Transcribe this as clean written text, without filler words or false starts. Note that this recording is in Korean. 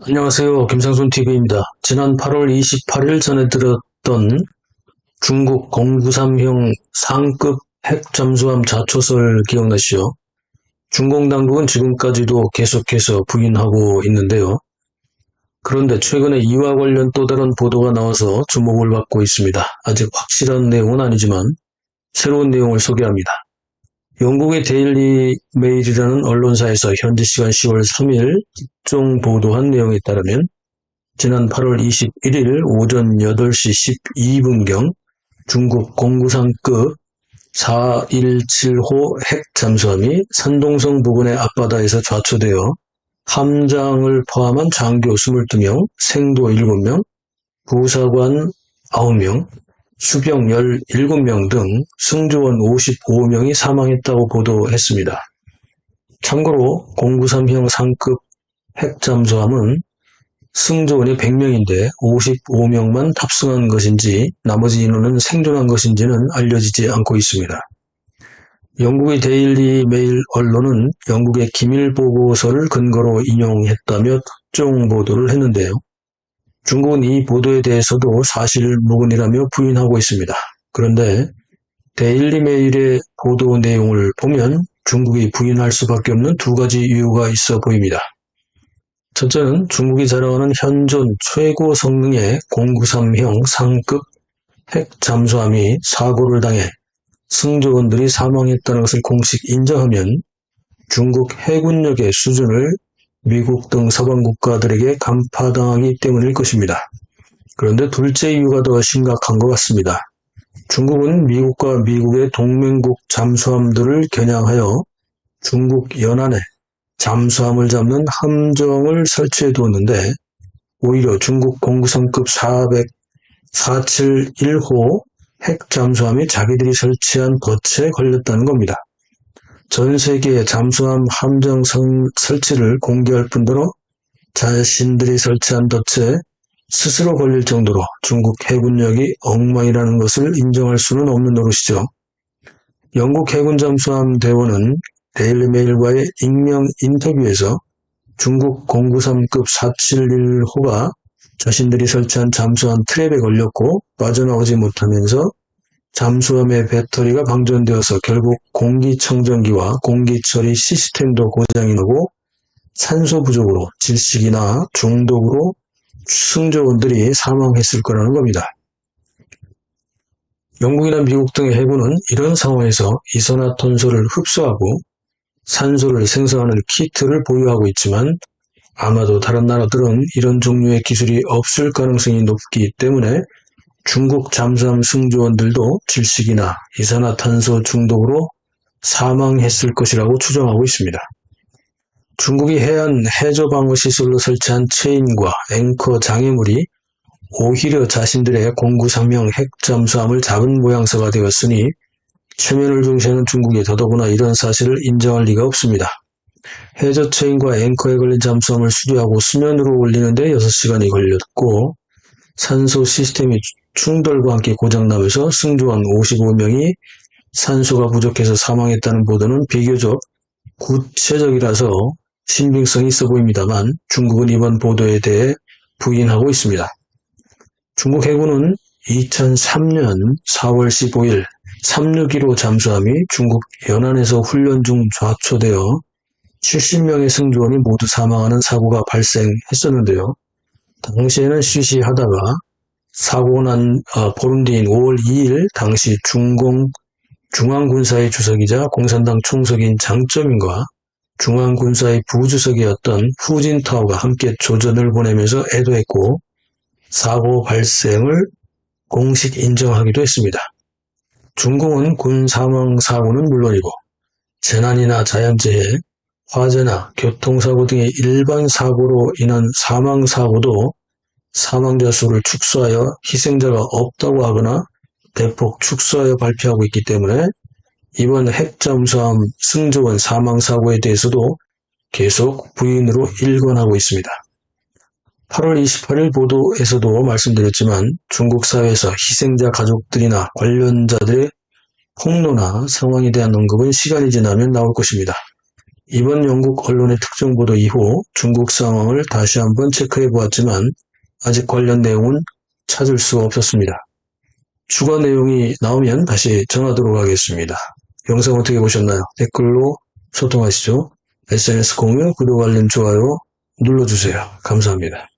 안녕하세요. 김상순TV입니다. 지난 8월 28일 전해 들었던 중국 093형 상급 핵 잠수함 자초설 기억나시죠? 중공 당국은 지금까지도 계속해서 부인하고 있는데요. 그런데 최근에 이와 관련 또 다른 보도가 나와서 주목을 받고 있습니다. 아직 확실한 내용은 아니지만 새로운 내용을 소개합니다. 영국의 데일리 메일이라는 언론사에서 현지 시간 10월 3일 집중 보도한 내용에 따르면 지난 8월 21일 오전 8시 12분경 중국 093급 417호 핵 잠수함이 산동성 부근의 앞바다에서 좌초되어 함장을 포함한 장교 22명, 생도 7명, 부사관 9명, 수병 17명 등 승조원 55명이 사망했다고 보도했습니다. 참고로 093형 상급 핵잠수함은 승조원이 100명인데 55명만 탑승한 것인지 나머지 인원은 생존한 것인지는 알려지지 않고 있습니다. 영국의 데일리 메일 언론은 영국의 기밀보고서를 근거로 인용했다며 특종 보도를 했는데요. 중국은 이 보도에 대해서도 사실무근이라며 부인하고 있습니다. 그런데 데일리 메일의 보도 내용을 보면 중국이 부인할 수밖에 없는 두 가지 이유가 있어 보입니다. 첫째는 중국이 자랑하는 현존 최고 성능의 093형 상급 핵 잠수함이 사고를 당해 승조원들이 사망했다는 것을 공식 인정하면 중국 해군력의 수준을 미국 등 서방 국가들에게 간파당하기 때문일 것입니다. 그런데 둘째 이유가 더 심각한 것 같습니다. 중국은 미국과 미국의 동맹국 잠수함들을 겨냥하여 중국 연안에 잠수함을 잡는 함정을 설치해 두었는데 오히려 중국 093급 471호 핵 잠수함이 자기들이 설치한 덫에 걸렸다는 겁니다. 전 세계의 잠수함 함정 설치를 공개할 뿐더러 자신들이 설치한 덫에 스스로 걸릴 정도로 중국 해군력이 엉망이라는 것을 인정할 수는 없는 노릇이죠. 영국 해군 잠수함 대원은 데일리메일과의 익명 인터뷰에서 중국 093급 471호가 자신들이 설치한 잠수함 트랩에 걸렸고 빠져나오지 못하면서 잠수함의 배터리가 방전되어서 결국 공기청정기와 공기처리 시스템도 고장이 나고 산소 부족으로 질식이나 중독으로 승조원들이 사망했을 거라는 겁니다. 영국이나 미국 등의 해군은 이런 상황에서 이산화탄소를 흡수하고 산소를 생성하는 키트를 보유하고 있지만 아마도 다른 나라들은 이런 종류의 기술이 없을 가능성이 높기 때문에 중국 잠수함 승조원들도 질식이나 이산화탄소 중독으로 사망했을 것이라고 추정하고 있습니다. 중국이 해안 해저방어 시설로 설치한 체인과 앵커 장애물이 오히려 자신들의 093형 핵잠수함을 잡은 모양새가 되었으니 체면을 중시하는 중국이 더더구나 이런 사실을 인정할 리가 없습니다. 해저 체인과 앵커에 걸린 잠수함을 수리하고 수면으로 올리는데 6시간이 걸렸고 산소 시스템이 충돌과 함께 고장나면서 승조원 55명이 산소가 부족해서 사망했다는 보도는 비교적 구체적이라서 신빙성이 있어 보입니다만 중국은 이번 보도에 대해 부인하고 있습니다. 중국 해군은 2003년 4월 15일 361호 잠수함이 중국 연안에서 훈련 중 좌초되어 70명의 승조원이 모두 사망하는 사고가 발생했었는데요. 당시에는 쉬쉬하다가 사고가 난 보름 뒤인 5월 2일 당시 중앙군사의 주석이자 공산당 총석인 장쩌민과 중앙군사의 부주석이었던 후진타오가 함께 조전을 보내면서 애도했고 사고 발생을 공식 인정하기도 했습니다. 중공은 군 사망 사고는 물론이고 재난이나 자연재해, 화재나 교통사고 등의 일반 사고로 인한 사망 사고도 사망자 수를 축소하여 희생자가 없다고 하거나 대폭 축소하여 발표하고 있기 때문에 이번 핵잠수함 승조원 사망 사고에 대해서도 계속 부인으로 일관하고 있습니다. 8월 28일 보도에서도 말씀드렸지만 중국 사회에서 희생자 가족들이나 관련자들의 폭로나 상황에 대한 언급은 시간이 지나면 나올 것입니다. 이번 영국 언론의 특정 보도 이후 중국 상황을 다시 한번 체크해 보았지만 아직 관련 내용은 찾을 수가 없었습니다. 추가 내용이 나오면 다시 전하도록 하겠습니다. 영상 어떻게 보셨나요? 댓글로 소통하시죠. SNS 공유, 구독, 알림, 좋아요 눌러주세요. 감사합니다.